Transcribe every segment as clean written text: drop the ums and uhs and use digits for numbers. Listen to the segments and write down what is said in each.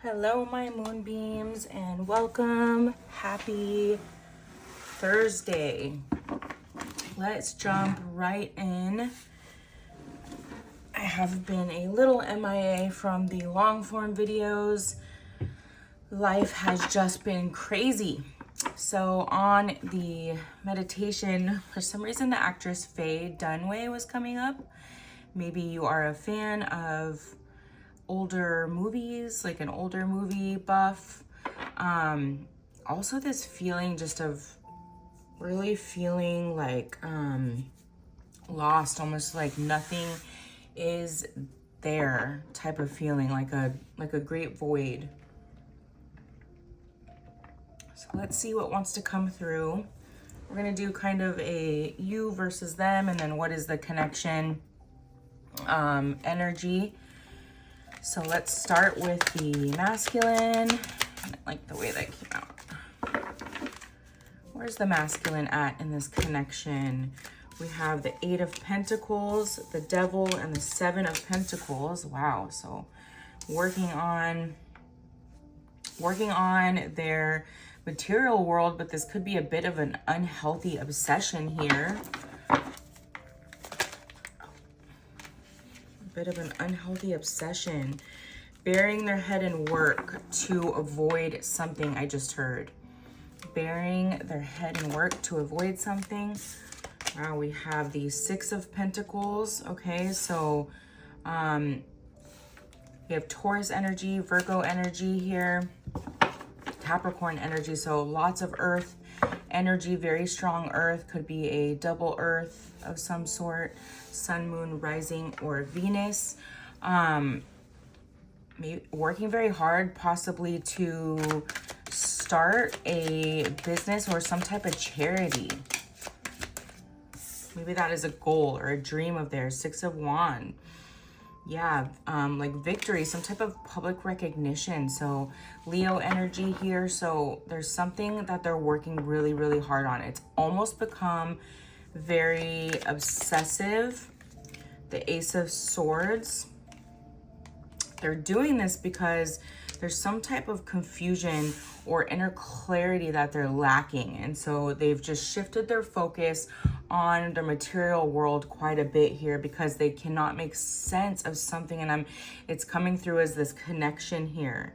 Hello, my moonbeams, and welcome. Happy Thursday. Let's jump right in. I have been a little MIA from the long form videos. Life has just been crazy. So on the meditation, for some reason the actress Faye Dunaway was coming up. Maybe you are a fan of older movies, like an older movie buff. Also this feeling just of really feeling like lost, almost like nothing is there type of feeling, like a great void. So let's see what wants to come through. We're gonna do kind of a you versus them, and then what is the connection energy. So let's start with the masculine. I like the way that came out. Where's the masculine at in this connection? We have the 8 of Pentacles, the Devil, and the 7 of Pentacles. Wow, so working on their material world, but this could be a bit of an unhealthy obsession here. Bit of an unhealthy obsession, burying their head in work to avoid something. I just heard burying their head in work to avoid something. Wow, we have the 6 of Pentacles. Okay, so we have Taurus energy, Virgo energy here, Capricorn energy, so lots of earth energy, very strong earth. Could be a double earth of some sort, sun, moon, rising, or Venus. Maybe working very hard, possibly to start a business or some type of charity. Maybe that is a goal or a dream of theirs. 6 of Wands. Yeah, like victory, some type of public recognition. So Leo energy here. So there's something that they're working really, really hard on. It's almost become very obsessive. The Ace of Swords. They're doing this because there's some type of confusion or inner clarity that they're lacking. And so they've just shifted their focus on their material world quite a bit here because they cannot make sense of something. And it's coming through as this connection here.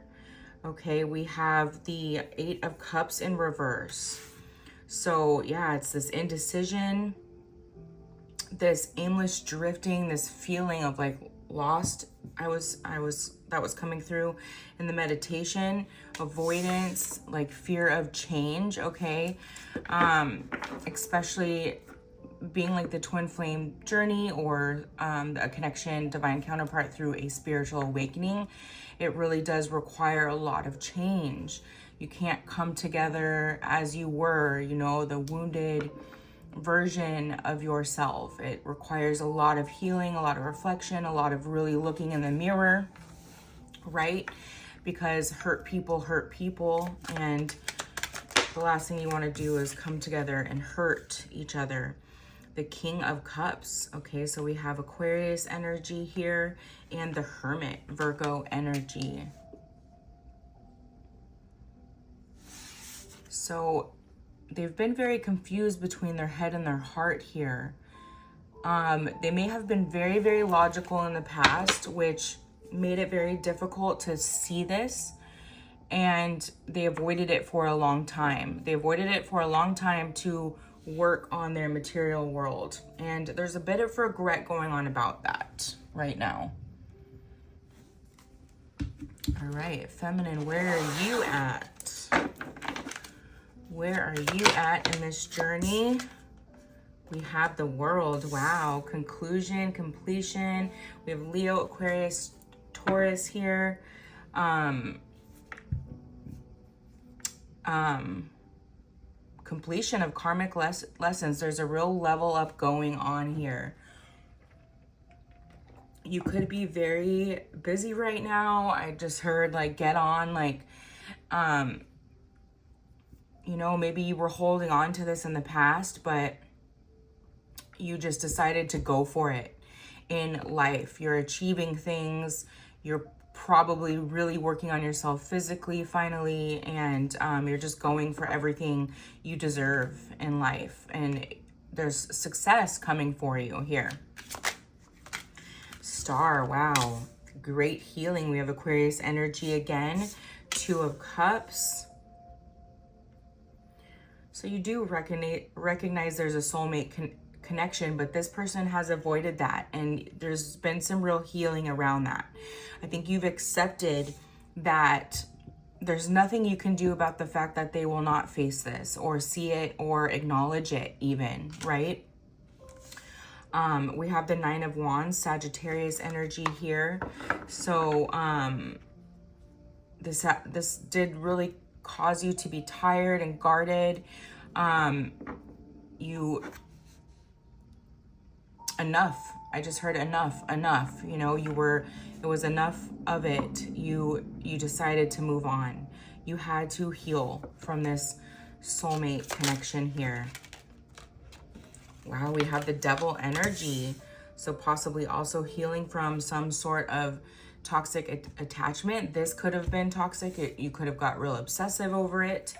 Okay, we have the 8 of Cups in reverse. So yeah, it's this indecision, this aimless drifting, this feeling of like lost. That was coming through in the meditation. Avoidance, like fear of change. Okay, especially being like the twin flame journey or a connection, divine counterpart through a spiritual awakening. It really does require a lot of change. You can't come together as you were, you know, the wounded version of yourself. It requires a lot of healing, a lot of reflection, a lot of really looking in the mirror, right? Because hurt people, and the last thing you want to do is come together and hurt each other. The King of Cups. Okay, so we have Aquarius energy here and the Hermit, Virgo energy. So they've been very confused between their head and their heart here. They may have been very, very logical in the past, which made it very difficult to see this. And they avoided it for a long time. They avoided it for a long time to work on their material world. And there's a bit of regret going on about that right now. All right, feminine, where are you at? Where are you at in this journey? We have the World. Wow, conclusion, completion. We have Leo, Aquarius, Taurus here. Completion of karmic lessons. There's a real level up going on here. You could be very busy right now. I just heard like get on, like, you know, maybe you were holding on to this in the past, but you just decided to go for it in life. You're achieving things. You're probably really working on yourself physically finally, and you're just going for everything you deserve in life. And there's success coming for you here. Star, wow. Great healing. We have Aquarius energy again. 2 of Cups. So you do recognize there's a soulmate connection, but this person has avoided that. And there's been some real healing around that. I think you've accepted that there's nothing you can do about the fact that they will not face this or see it or acknowledge it even, right? We have the 9 of Wands, Sagittarius energy here. So this did really cause you to be tired and guarded. Enough. I just heard enough. You know, it was enough of it. You decided to move on. You had to heal from this soulmate connection here. Wow, we have the Devil energy. So possibly also healing from some sort of toxic attachment. This could have been toxic. You could have got real obsessive over it,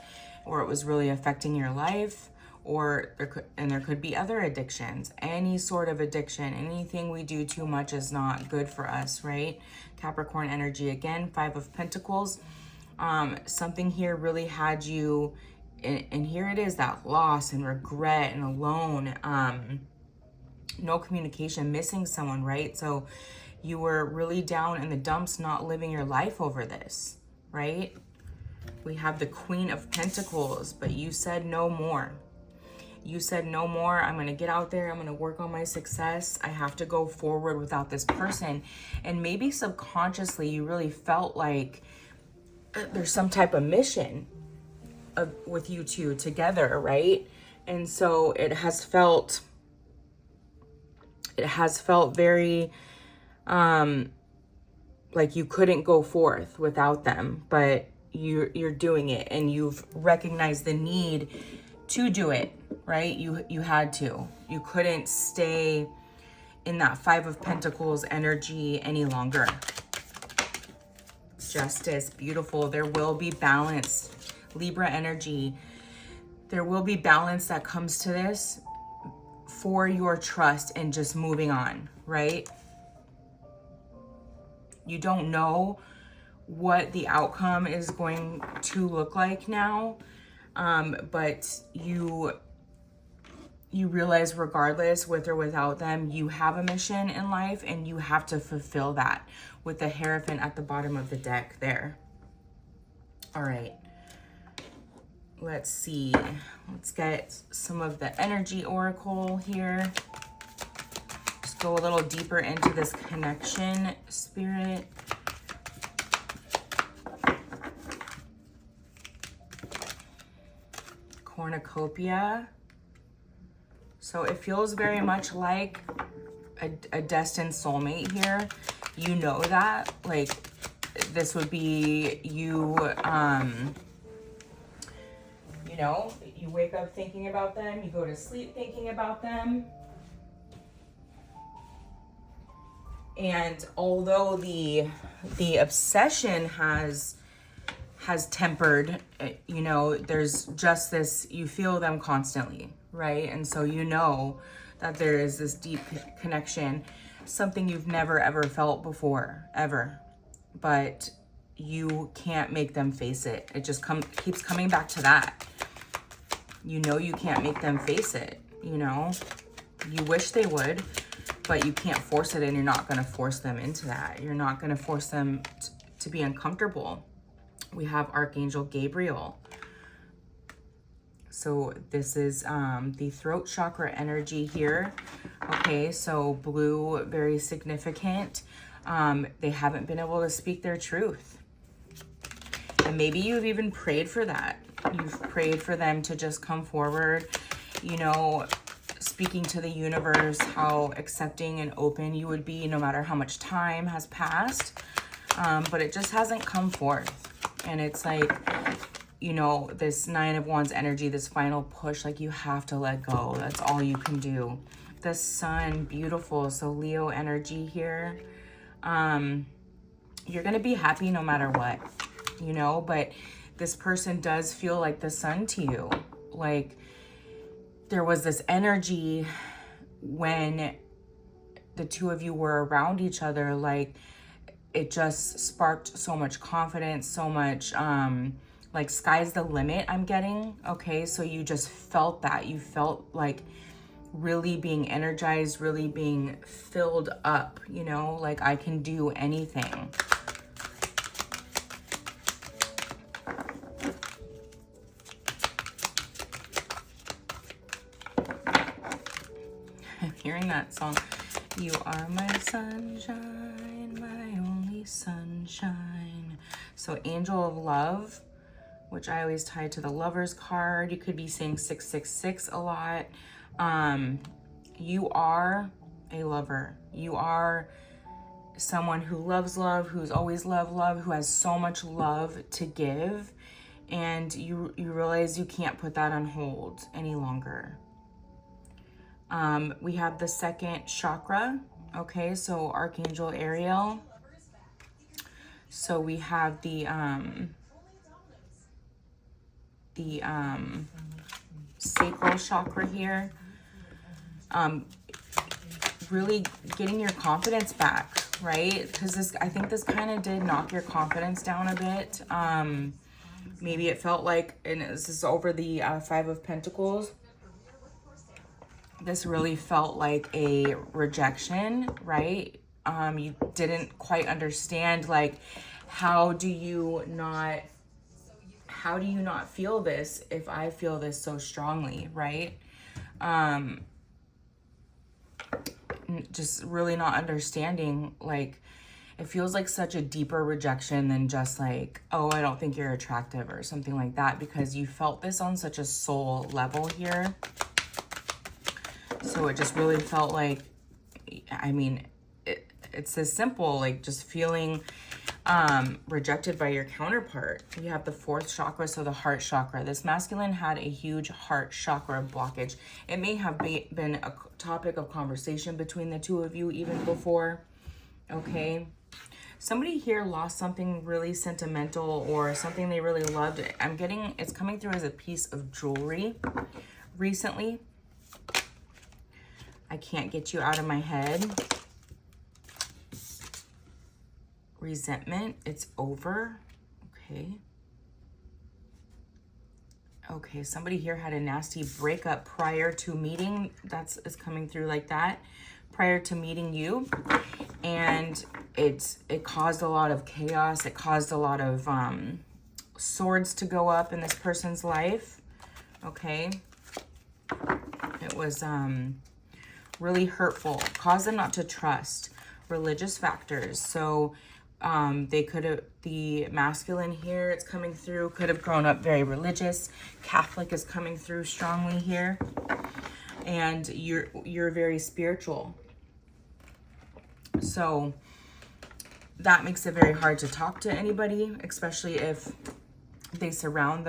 or it was really affecting your life, or there could be other addictions. Any sort of addiction, anything we do too much is not good for us, right? Capricorn energy again, 5 of Pentacles. Something here really had you, and here it is, that loss and regret and alone, no communication, missing someone, right? So you were really down in the dumps, not living your life over this, right? We have the Queen of Pentacles, but you said no more. You said no more. I'm going to get out there. I'm going to work on my success. I have to go forward without this person. And maybe subconsciously you really felt like there's some type of mission with you two together, right? And so it has felt very like you couldn't go forth without them, but you're doing it, and you've recognized the need to do it, right? You had to. You couldn't stay in that 5 of Pentacles energy any longer. Justice, beautiful. There will be balance. Libra energy. There will be balance that comes to this for your trust and just moving on, right? You don't know what the outcome is going to look like now, but you realize regardless, with or without them, you have a mission in life, and you have to fulfill that with the Hierophant at the bottom of the deck there. All right. Let's see. Let's get some of the energy oracle here. Just go a little deeper into this connection, Spirit. Cornucopia. So it feels very much like a destined soulmate here. You know that. Like, this would be you, you know, you wake up thinking about them, you go to sleep thinking about them. And although the obsession has tempered, you know, there's just this, you feel them constantly, right? And so you know that there is this deep connection, something you've never ever felt before, ever. But you can't make them face it. It just keeps coming back to that. You know you can't make them face it, you know? You wish they would, but you can't force it, and you're not going to force them into that. You're not going to force them to be uncomfortable. We have Archangel Gabriel. So this is the throat chakra energy here. Okay, so blue, very significant. They haven't been able to speak their truth. And maybe you've even prayed for that. You've prayed for them to just come forward. You know, speaking to the universe how accepting and open you would be no matter how much time has passed. But it just hasn't come forth. And it's like, you know, this Nine of Wands energy, this final push, like you have to let go. That's all you can do. The Sun, beautiful. So Leo energy here. You're going to be happy no matter what, you know, but this person does feel like the Sun to you. Like there was this energy when the two of you were around each other, like it just sparked so much confidence, so much, like sky's the limit I'm getting. Okay. So you just felt that. You felt like really being energized, really being filled up, you know, like I can do anything. I'm hearing that song. You are my sunshine, my only sunshine. So Angel of Love, which I always tie to the Lover's card. You could be saying 666 a lot. You are a lover. You are someone who loves love, who's always loved love, who has so much love to give. And you realize you can't put that on hold any longer. We have the second chakra. Okay, so Archangel Ariel. So we have the sacral chakra here. Really getting your confidence back, right? Because I think this kind of did knock your confidence down a bit. Maybe it felt like, and this is over the Five of Pentacles. This really felt like a rejection, right? You didn't quite understand, like, how do you not feel this if I feel this so strongly, right? Just really not understanding, like, it feels like such a deeper rejection than just like, oh, I don't think you're attractive or something like that, because you felt this on such a soul level here. So it just really felt like, I mean, it's this simple, like just feeling rejected by your counterpart. You have the fourth chakra, so the heart chakra. This masculine had a huge heart chakra blockage. It may have been a topic of conversation between the two of you even before, okay? Somebody here lost something really sentimental or something they really loved. I'm getting, it's coming through as a piece of jewelry recently. I can't get you out of my head. Resentment, it's over. Okay. Okay, somebody here had a nasty breakup prior to meeting. It's coming through like that. Prior to meeting you. And it caused a lot of chaos. It caused a lot of swords to go up in this person's life. Okay. It was really hurtful. Caused them not to trust. Religious factors. So they could have, the masculine here, it's coming through, could have grown up very religious. Catholic is coming through strongly here. And you're very spiritual. So that makes it very hard to talk to anybody, especially if they surround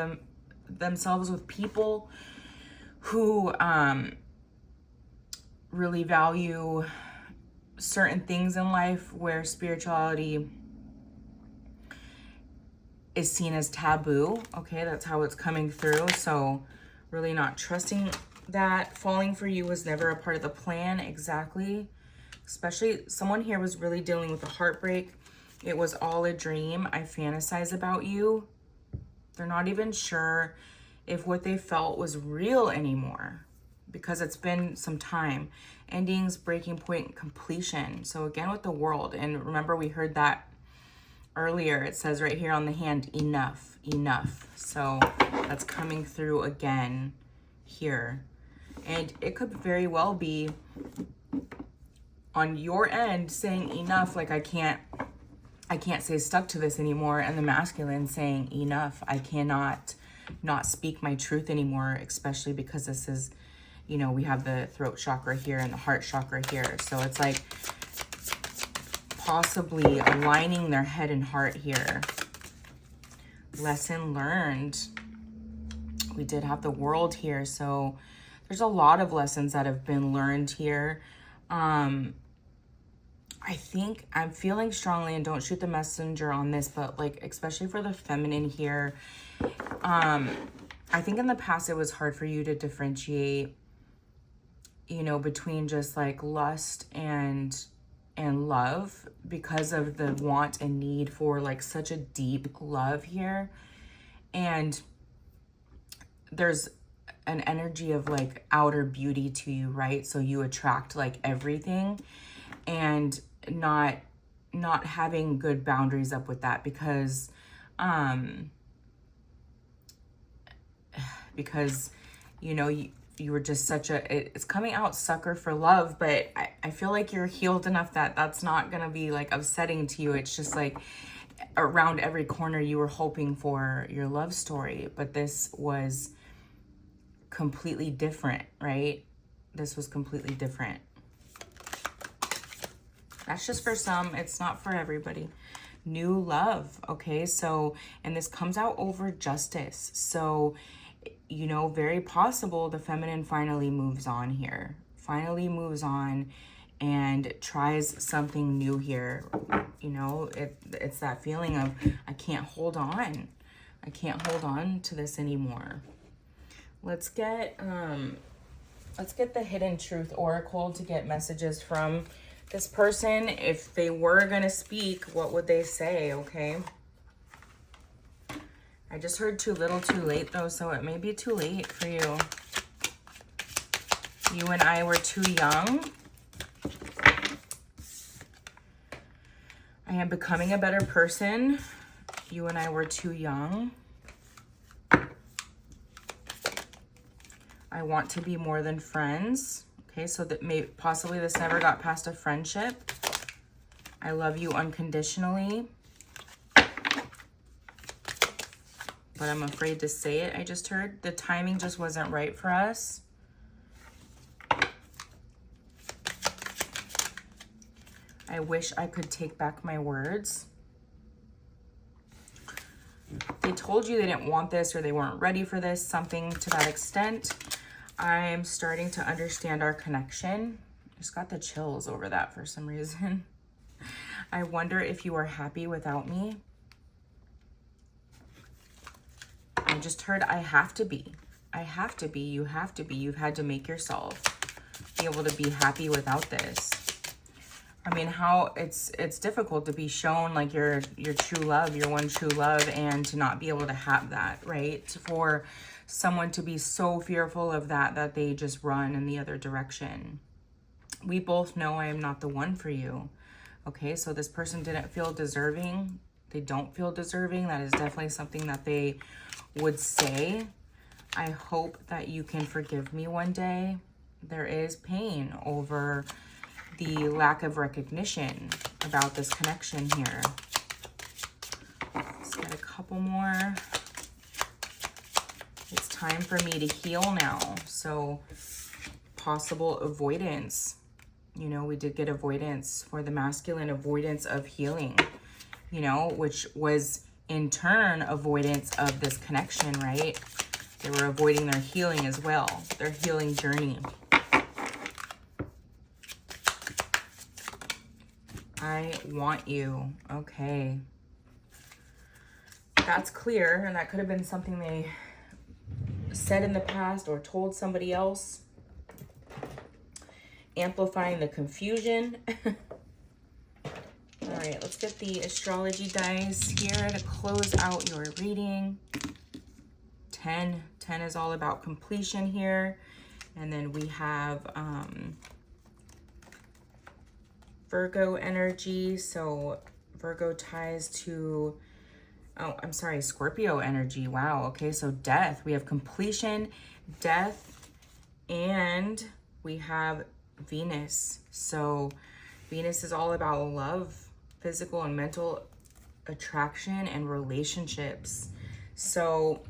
themselves with people who really value certain things in life where spirituality is seen as taboo. Okay, that's how it's coming through. So really not trusting that. Falling for you was never a part of the plan. Exactly. Especially someone here was really dealing with a heartbreak. It was all a dream. I fantasize about you. They're not even sure if what they felt was real anymore because it's been some time. Endings, breaking point, completion. So again with the World, and remember we heard that earlier. It says right here on the hand, enough, enough. So that's coming through again here. And it could very well be on your end saying enough, like I can't stay stuck to this anymore, and the masculine saying enough, I cannot not speak my truth anymore, especially because this is, you know, we have the throat chakra here and the heart chakra here. So it's like possibly aligning their head and heart here. Lesson learned. We did have the world here. So there's a lot of lessons that have been learned here. I think I'm feeling strongly, and don't shoot the messenger on this, but like, especially for the feminine here, I think in the past it was hard for you to differentiate, you know, between just like lust and love, because of the want and need for like such a deep love here. And there's an energy of like outer beauty to you, right? So you attract like everything, and not having good boundaries up with that, because you know, you were just such a, it's coming out sucker for love, but I feel like you're healed enough that that's not gonna be like upsetting to you. It's just like around every corner you were hoping for your love story, but this was completely different, right? This was completely different. That's just for some. It's not for everybody. New love, okay? So, and this comes out over justice. So, you know, very possible the feminine finally moves on here. Finally moves on and tries something new here. You know, it's that feeling of, I can't hold on. I can't hold on to this anymore. Let's get the Hidden Truth Oracle to get messages from this person. If they were going to speak, what would they say, okay? I just heard too little too late, though, so it may be too late for you. You and I were too young. I am becoming a better person. You and I were too young. I want to be more than friends. Okay, so that possibly this never got past a friendship. I love you unconditionally, but I'm afraid to say it. I just heard the timing just wasn't right for us. I wish I could take back my words. They told you they didn't want this, or they weren't ready for this, something to that extent. I'm starting to understand our connection. Just got the chills over that for some reason. I wonder if you are happy without me. I just heard I have to be. I have to be. You have to be. You've had to make yourself be able to be happy without this. I mean, how it's difficult to be shown like your true love, your one true love, and to not be able to have that, right? For someone to be so fearful of that they just run in the other direction. We both know I am not the one for you. Okay, so this person didn't feel deserving. They don't feel deserving. That is definitely something that they would say. I hope that you can forgive me one day. There is pain over the lack of recognition about this connection here. Let's get a couple more. It's time for me to heal now. So possible avoidance. You know, we did get avoidance for the masculine, avoidance of healing, you know, which was in turn avoidance of this connection, right? They were avoiding their healing as well, their healing journey. I want you. Okay. That's clear, and that could have been something they said in the past or told somebody else. Amplifying the confusion. All right, let's get the astrology dice here to close out your reading. 10. 10 is all about completion here. And then we have Virgo energy. So Virgo ties to, oh, I'm sorry, Scorpio energy. Wow. Okay, so death. We have completion, death, and we have Venus. So Venus is all about love, physical and mental attraction, and relationships. So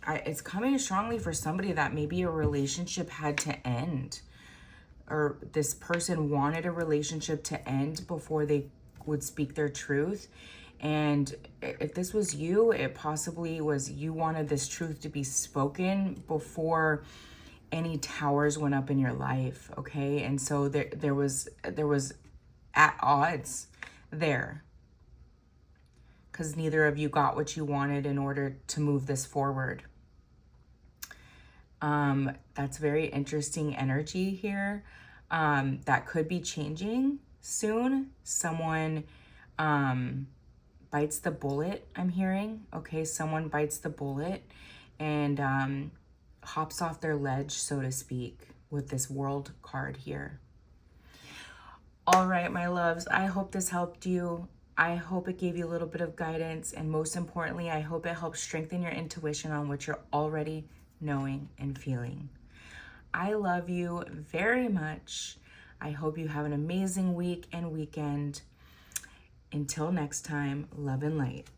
it's coming strongly for somebody that maybe a relationship had to end, or this person wanted a relationship to end before they would speak their truth. And if this was you, it possibly was you wanted this truth to be spoken before any towers went up in your life, okay? And so there was at odds there, because neither of you got what you wanted in order to move this forward. That's very interesting energy here. That could be changing soon. Someone bites the bullet, I'm hearing. Okay, someone bites the bullet and hops off their ledge, so to speak, with this World card here. All right, my loves, I hope this helped you. I hope it gave you a little bit of guidance, and most importantly, I hope it helps strengthen your intuition on what you're already knowing and feeling. I love you very much. I hope you have an amazing week and weekend. Until next time, love and light.